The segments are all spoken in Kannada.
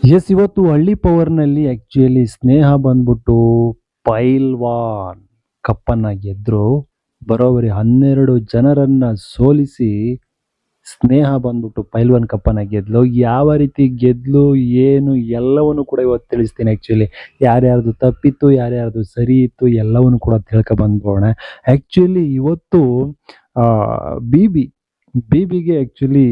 ಎಸ್, ಇವತ್ತು ಹಳ್ಳಿ ಪವರ್‌ನಲ್ಲಿ ಆಕ್ಚುಯಲಿ ಸ್ನೇಹ ಬಂದ್ಬಿಟ್ಟು ಪೈಲ್ವಾನ್ ಕಪ್ಪನ್ನ ಗೆದ್ರು. ಬರೋಬ್ಬರಿ 12 ಜನರನ್ನ ಸೋಲಿಸಿ ಸ್ನೇಹ ಬಂದ್ಬಿಟ್ಟು ಪೈಲ್ವಾನ್ ಕಪ್ಪನ್ನ ಗೆದ್ಲು. ಯಾವ ರೀತಿ ಗೆದ್ಲು, ಏನು ಎಲ್ಲವನ್ನು ಕೂಡ ಇವತ್ತು ತಿಳಿಸ್ತೀನಿ ಆಕ್ಚುಯಲಿ. ಯಾರ್ಯಾರ್ದು ತಪ್ಪಿತ್ತು, ಯಾರ್ಯಾರ್ದು ಸರಿ ಇತ್ತು ಎಲ್ಲವನ್ನು ಕೂಡ ತಿಳ್ಕೊ ಬಂದ್ಬೋಣ. ಆಕ್ಚುಯಲಿ ಇವತ್ತು ಆ, ಬಿಬಿ ಬಿಬಿಗೆ ಆಕ್ಚುಲಿ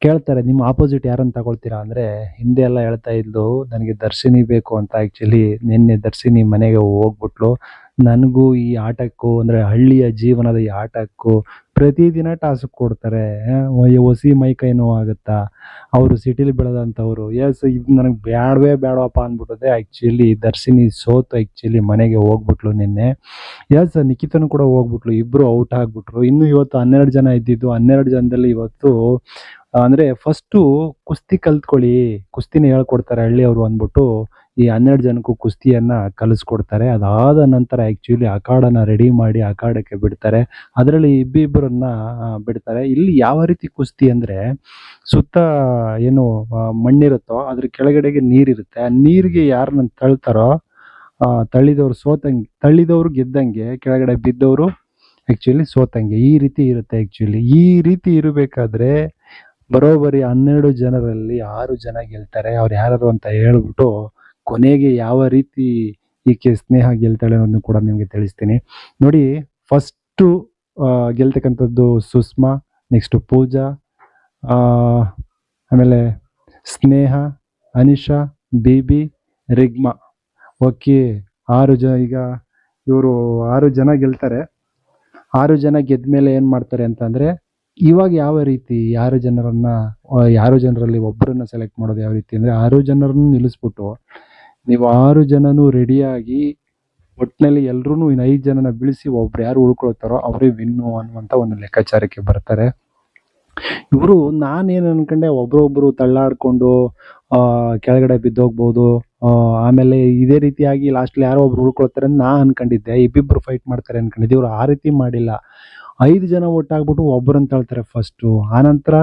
ಕೇಳ್ತಾರೆ, ನಿಮ್ಮ ಆಪೋಸಿಟ್ ಯಾರನ್ನ ತಗೊಳ್ತೀರಾ ಅಂದ್ರೆ, ಹಿಂದೆ ಎಲ್ಲ ಹೇಳ್ತಾ ಇದ್ಲು ನನಗೆ ದರ್ಶಿನಿ ಬೇಕು ಅಂತ. ಆಕ್ಚುಲಿ ನಿನ್ನೆ ದರ್ಶಿನಿ ಮನೆಗೆ ಹೋಗ್ಬಿಟ್ಲು. ನನಗೂ ಈ ಆಟಕ್ಕೂ ಅಂದ್ರೆ ಹಳ್ಳಿಯ ಜೀವನದ ಈ ಆಟಕ್ಕೂ ಪ್ರತಿದಿನ ಟಾಸ್ಕ್ ಕೊಡ್ತಾರೆ. ಹೊಸಿ ಮೈ ಕೈ ನೋವಾಗುತ್ತಾ, ಅವರು ಸಿಟಿಲಿ ಬೆಳೆದಂಥವ್ರು. ಎಸ್, ಇದು ನನಗೆ ಬ್ಯಾಡವೇ ಬೇಡವಪ್ಪ ಅಂದ್ಬಿಟ್ಟದೆ. ಆ್ಯಕ್ಚುಲಿ ದರ್ಶಿನಿ ಸೋತು ಆ್ಯಕ್ಚುಲಿ ಮನೆಗೆ ಹೋಗ್ಬಿಟ್ಲು ನಿನ್ನೆ. ಎಸ್, ನಿಖಿತನು ಕೂಡ ಹೋಗ್ಬಿಟ್ಲು. ಇಬ್ಬರು ಔಟ್ ಆಗ್ಬಿಟ್ರು. ಇನ್ನು ಇವತ್ತು 12 ಜನ ಇದ್ದಿದ್ದು. 12 ಜನದಲ್ಲಿ ಇವತ್ತು ಅಂದರೆ ಫಸ್ಟು ಕುಸ್ತಿ ಕಲ್ತ್ಕೊಳ್ಳಿ, ಕುಸ್ತಿನ ಹೇಳ್ಕೊಡ್ತಾರೆ ಹಳ್ಳಿಯವರು ಅಂದ್ಬಿಟ್ಟು ಈ 12 ಜನಕ್ಕೂ ಕುಸ್ತಿಯನ್ನು ಕಲಿಸ್ಕೊಡ್ತಾರೆ. ಅದಾದ ನಂತರ ಆ್ಯಕ್ಚುಲಿ ಅಖಾಡನ ರೆಡಿ ಮಾಡಿ ಅಖಾಡಕ್ಕೆ ಬಿಡ್ತಾರೆ. ಅದರಲ್ಲಿ ಇಬ್ಬಿಬ್ಬರನ್ನ ಬಿಡ್ತಾರೆ. ಇಲ್ಲಿ ಯಾವ ರೀತಿ ಕುಸ್ತಿ ಅಂದರೆ, ಸುತ್ತ ಏನು ಮಣ್ಣಿರುತ್ತೋ ಅದ್ರ ಕೆಳಗಡೆಗೆ ನೀರಿರುತ್ತೆ. ಆ ನೀರಿಗೆ ಯಾರನ್ನ ತಳ್ತಾರೋ ತಳ್ಳಿದವರು ಗೆದ್ದಂಗೆ, ಕೆಳಗಡೆ ಬಿದ್ದವರು ಆ್ಯಕ್ಚುಲಿ ಸೋತಂಗೆ. ಈ ರೀತಿ ಇರುತ್ತೆ ಆ್ಯಕ್ಚುಲಿ. ಈ ರೀತಿ ಇರಬೇಕಾದ್ರೆ ಬರೋಬ್ಬರಿ 12 ಜನರಲ್ಲಿ 6 ಜನ ಗೆಲ್ತಾರೆ. ಅವ್ರು ಯಾರು ಅಂತ ಹೇಳ್ಬಿಟ್ಟು ಕೊನೆಗೆ ಯಾವ ರೀತಿ ಈಕೆ ಸ್ನೇಹ ಗೆಲ್ತಾಳೆ ಅನ್ನೋದನ್ನು ಕೂಡ ನಿಮಗೆ ತಿಳಿಸ್ತೀನಿ ನೋಡಿ. ಫಸ್ಟು ಗೆಲ್ತಕ್ಕಂಥದ್ದು ಸುಷ್ಮಾ, ನೆಕ್ಸ್ಟು ಪೂಜಾ, ಆಮೇಲೆ ಸ್ನೇಹ, ಅನಿಶಾ, ಬಿಬಿ, ರಿಗ್ಮಾ. ಓಕೆ, 6 ಜನ. ಈಗ ಇವರು 6 ಜನ ಗೆಲ್ತಾರೆ. 6 ಜನ ಗೆದ್ದ ಮೇಲೆ ಏನು ಮಾಡ್ತಾರೆ ಅಂತಂದರೆ, ಇವಾಗ ಯಾವ ರೀತಿ 6 ಜನರಲ್ಲಿ ಒಬ್ಬರನ್ನ ಸೆಲೆಕ್ಟ್ ಮಾಡೋದು ಯಾವ ರೀತಿ ಅಂದರೆ, 6 ಜನರನ್ನು ನಿಲ್ಲಿಸ್ಬಿಟ್ಟು ನೀವು 6 ಜನನೂ ರೆಡಿಯಾಗಿ ಒಟ್ಟಿನಲ್ಲಿ ಎಲ್ಲರೂ ಇನ್ನು 5 ಜನನ ಬೀಳಿಸಿ ಒಬ್ರು ಯಾರು ಉಳ್ಕೊಳ್ತಾರೋ ಅವರೇ ವಿನ್ನು ಅನ್ನುವಂಥ ಒಂದು ಲೆಕ್ಕಾಚಾರಕ್ಕೆ ಬರ್ತಾರೆ. ಇವರು ನಾನೇನು ಅನ್ಕೊಂಡೆ, ಒಬ್ರೊಬ್ರು ತಳ್ಳಾಡ್ಕೊಂಡು ಕೆಳಗಡೆ ಬಿದ್ದೋಗ್ಬೋದು, ಆಮೇಲೆ ಇದೇ ರೀತಿಯಾಗಿ ಲಾಸ್ಟ್ಲಿ ಯಾರೋ ಒಬ್ರು ಉಳ್ಕೊಳ್ತಾರೆ ಅಂತ ನಾ ಅನ್ಕೊಂಡಿದ್ದೆ. ಇಬ್ಬಿಬ್ರು ಫೈಟ್ ಮಾಡ್ತಾರೆ ಅನ್ಕೊಂಡಿದ್ದೆ. ಇವರು ಆ ರೀತಿ ಮಾಡಿಲ್ಲ. 5 ಜನ ಒಟ್ಟಾಗ್ಬಿಟ್ಟು ಒಬ್ಬರನ್ನ ತಳ್ತಾರೆ ಫಸ್ಟು. ಆನಂತರ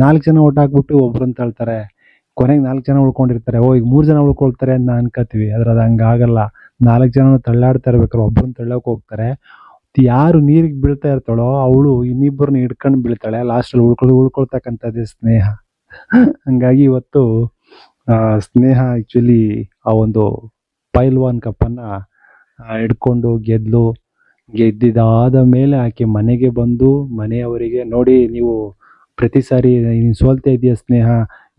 4 ಜನ ಒಟ್ಟಾಗ್ಬಿಟ್ಟು ಒಬ್ಬರನ್ನ ತಳ್ತಾರೆ. ಕೊನೆಗೆ 4 ಜನ ಉಳ್ಕೊಂಡಿರ್ತಾರೆ. ಈಗ 3 ಜನ ಉಳ್ಕೊಳ್ತಾರೆ ಅಂತ ಅನ್ಕೋತೀವಿ. ಆದ್ರೆ ಅದು ಹಂಗಾಗಲ್ಲ. 4 ಜನ ತಳ್ಳಾಡ್ತಾ ಇರ್ಬೇಕಾದ್ರೆ ಒಬ್ಬರನ್ನ ತಳ್ಳೋಕೆ ಹೋಗ್ತಾರೆ. ಯಾರು ನೀರಿಗೆ ಬೀಳ್ತಾ ಇರ್ತಾಳೋ ಅವಳು ಇನ್ನಿಬ್ಬರನ್ನ ಹಿಡ್ಕೊಂಡು ಬೀಳ್ತಾಳೆ. ಲಾಸ್ಟಲ್ಲಿ ಉಳ್ಕೊಳ್ತಕ್ಕಂಥದ್ದೇ ಸ್ನೇಹ. ಹಂಗಾಗಿ ಇವತ್ತು ಸ್ನೇಹ ಆ್ಯಕ್ಚುಲಿ ಆ ಒಂದು ಪೈಲ್ವಾನ್ ಕಪ್ಪನ್ನು ಹಿಡ್ಕೊಂಡು ಗೆದ್ದಿದ್ದಾದ ಮೇಲೆ ಆಕೆ ಮನೆಗೆ ಬಂದು ಮನೆಯವರಿಗೆ, ನೋಡಿ ನೀವು ಪ್ರತಿ ಸಾರಿ ನೀನು ಸೋಲ್ತಾ ಇದೆಯಾ ಸ್ನೇಹ,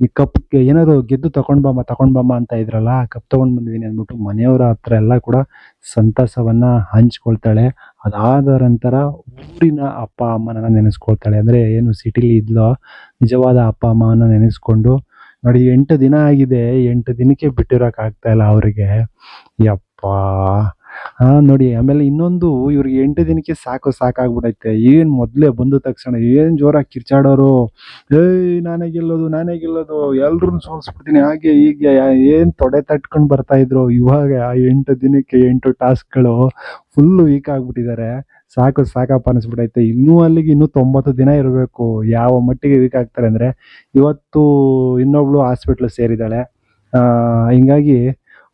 ಈ ಕಪ್ ಏನಾದ್ರು ಗೆದ್ದು ತಗೊಂಡ್ಬಮ್ಮ ಅಂತ ಇದ್ರಲ್ಲ, ಕಪ್ ತೊಗೊಂಡು ಬಂದಿದ್ದೀನಿ ಅಂದ್ಬಿಟ್ಟು ಮನೆಯವರ ಹತ್ರ ಎಲ್ಲ ಕೂಡ ಸಂತಸವನ್ನು ಹಂಚ್ಕೊಳ್ತಾಳೆ. ಅದಾದ ನಂತರ ಊರಿನ ಅಪ್ಪ ಅಮ್ಮನನ್ನು ನೆನೆಸ್ಕೊಳ್ತಾಳೆ. ಅಂದರೆ ಏನು ಸಿಟಿಲಿ ಇದ್ಲೋ ನಿಜವಾದ ಅಪ್ಪ ಅಮ್ಮನ ನೆನೆಸ್ಕೊಂಡು, ನೋಡಿ 8 ದಿನ ಆಗಿದೆ, 8 ದಿನಕ್ಕೆ ಬಿಟ್ಟಿರೋಕ್ಕಾಗ್ತಾ ಇಲ್ಲ ಅವರಿಗೆ. ಯಪ್ಪಾ ನೋಡಿ. ಆಮೇಲೆ ಇನ್ನೊಂದು, ಇವ್ರಿಗೆ 8 ದಿನಕ್ಕೆ ಸಾಕಾಗ್ಬಿಡೈತೆ. ಏನು ಮೊದಲೇ ಬಂದ ತಕ್ಷಣ ಏನು ಜೋರಾಗಿ ಕಿರ್ಚಾಡೋರು, ನಾನೇ ಗೆಲ್ಲೋದು, ಎಲ್ರೂ ಸೋಲ್ಸ್ಬಿಡ್ತೀನಿ, ಹಾಗೆ ಹೀಗೆ ಏನು ತೊಡೆ ತಟ್ಕೊಂಡು ಬರ್ತಾ ಇದ್ರು. ಇವಾಗ 8 ದಿನಕ್ಕೆ 8 ಟಾಸ್ಕ್ಗಳು ಫುಲ್ಲು ವೀಕ್ ಆಗ್ಬಿಟ್ಟಿದ್ದಾರೆ. ಸಾಕಪ್ಪ ಅನಿಸ್ಬಿಟ್ಟೈತೆ. ಇನ್ನೂ 90 ದಿನ ಇರಬೇಕು. ಯಾವ ಮಟ್ಟಿಗೆ ವೀಕ್ ಆಗ್ತಾರೆ ಅಂದರೆ, ಇವತ್ತು ಇನ್ನೊಬ್ಳು ಹಾಸ್ಪಿಟ್ಲ್ ಸೇರಿದ್ದಾಳೆ. ಹಿಂಗಾಗಿ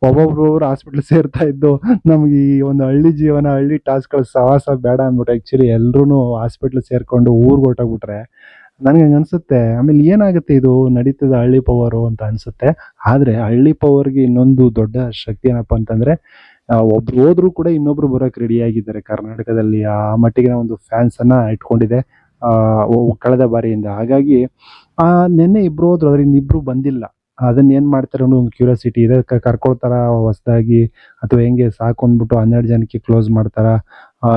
ಒಬ್ಬೊಬ್ರು ಹಾಸ್ಪಿಟ್ಲ್ ಸೇರ್ತಾ ಇದ್ದು ನಮ್ಗೆ ಈ ಒಂದು ಹಳ್ಳಿ ಜೀವನ, ಹಳ್ಳಿ ಟಾಸ್ಕ್ಗಳು ಸವಾಸ ಬೇಡ ಅಂದ್ಬಿಟ್ಟು ಆ್ಯಕ್ಚುಲಿ ಎಲ್ಲರೂ ಹಾಸ್ಪಿಟ್ಲ್ ಸೇರಿಕೊಂಡು ಊರಿಗೆ ಹೊರಟೋಗ್ಬಿಟ್ರೆ ನನಗೆ ಹಂಗೆ ಅನಿಸುತ್ತೆ. ಆಮೇಲೆ ಏನಾಗುತ್ತೆ, ಇದು ನಡೀತದೆ ಹಳ್ಳಿ ಪವರು ಅಂತ ಅನಿಸುತ್ತೆ. ಆದರೆ ಹಳ್ಳಿ ಪವರ್ಗೆ ಇನ್ನೊಂದು ದೊಡ್ಡ ಶಕ್ತಿ ಏನಪ್ಪ ಅಂತಂದರೆ, ಒಬ್ರು ಹೋದ್ರೂ ಕೂಡ ಇನ್ನೊಬ್ರು ಬರೋಕ್ಕೆ ರೆಡಿಯಾಗಿದ್ದಾರೆ ಕರ್ನಾಟಕದಲ್ಲಿ. ಆ ಮಟ್ಟಿಗೆ ಒಂದು ಫ್ಯಾನ್ಸನ್ನು ಇಟ್ಕೊಂಡಿದೆ ಕಳೆದ ಬಾರಿಯಿಂದ. ಹಾಗಾಗಿ ನಿನ್ನೆ ಇಬ್ಬರು ಹೋದ್ರು, ಅದರಿಂದ ಇಬ್ಬರು ಬಂದಿಲ್ಲ. ಅದನ್ನ ಏನು ಮಾಡ್ತಾರೆ ಅನ್ನೋ ಒಂದು ಕ್ಯೂರಿಯಾಸಿಟಿ ಇದೆ. ಕರ್ಕೊಳ್ತಾರ ಹೊಸದಾಗಿ ಅಥವಾ ಹೆಂಗೆ ಸಾಕು ಅಂದ್ಬಿಟ್ಟು 12 ಜನಕ್ಕೆ ಕ್ಲೋಸ್ ಮಾಡ್ತಾರ,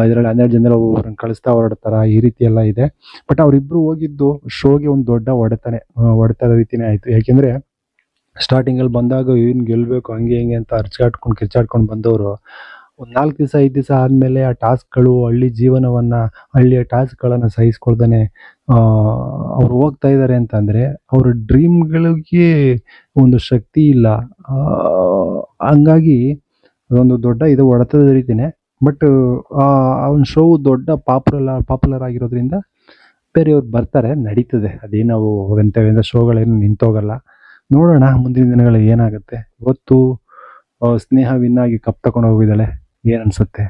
ಇದರಲ್ಲಿ 12 ಜನದಲ್ಲಿ ಒಬ್ಬೊಬ್ಬರನ್ನ ಕಳಿಸ್ತಾ ಹೊರಡ್ತಾರ, ಈ ರೀತಿ ಎಲ್ಲ ಇದೆ. ಬಟ್ ಅವರಿಬ್ಬರು ಹೋಗಿದ್ದು ಶೋಗೆ ಒಂದು ದೊಡ್ಡ ಹೊಡೆತ ರೀತಿಯೇ ಆಯಿತು. ಯಾಕೆಂದರೆ ಸ್ಟಾರ್ಟಿಂಗಲ್ಲಿ ಬಂದಾಗ ಏನು ಗೆಲ್ಲಬೇಕು ಹಂಗೆ ಹಿಂಗೆ ಅಂತ ಕಿರ್ಚಾಡ್ಕೊಂಡು ಬಂದವರು ಒಂದು 4 ದಿವಸ 5 ದಿವಸ ಆದಮೇಲೆ ಆ ಟಾಸ್ಕ್ಗಳು, ಹಳ್ಳಿಯ ಟಾಸ್ಕ್ಗಳನ್ನು ಸಹಿಸ್ಕೊಳ್ದೇ ಅವ್ರು ಹೋಗ್ತಾ ಇದ್ದಾರೆ ಅಂತಂದರೆ ಅವ್ರ ಡ್ರೀಮ್ಗಳಿಗೆ ಒಂದು ಶಕ್ತಿ ಇಲ್ಲ. ಹಂಗಾಗಿ ಅದೊಂದು ದೊಡ್ಡ ಹೊಡೆತದ ರೀತಿಯೇ. ಬಟ್ ಅವನ ಶೋ ದೊಡ್ಡ ಪಾಪ್ಯುಲರ್ ಆಗಿರೋದ್ರಿಂದ ಬೇರೆಯವ್ರು ಬರ್ತಾರೆ, ನಡೀತದೆ. ಅದೇನು ನಾವು ಎಂಥ ಶೋಗಳೇನು ನಿಂತೋಗಲ್ಲ. ನೋಡೋಣ ಮುಂದಿನ ದಿನಗಳಲ್ಲಿ ಏನಾಗುತ್ತೆ. ಇವತ್ತು ಸ್ನೇಹ ವಿನ್ ಆಗಿ ಕಪ್ ತಗೊಂಡು ಹೋಗಿದ್ದಾಳೆ, ಏನ್ ಅನ್ಸುತ್ತೆ?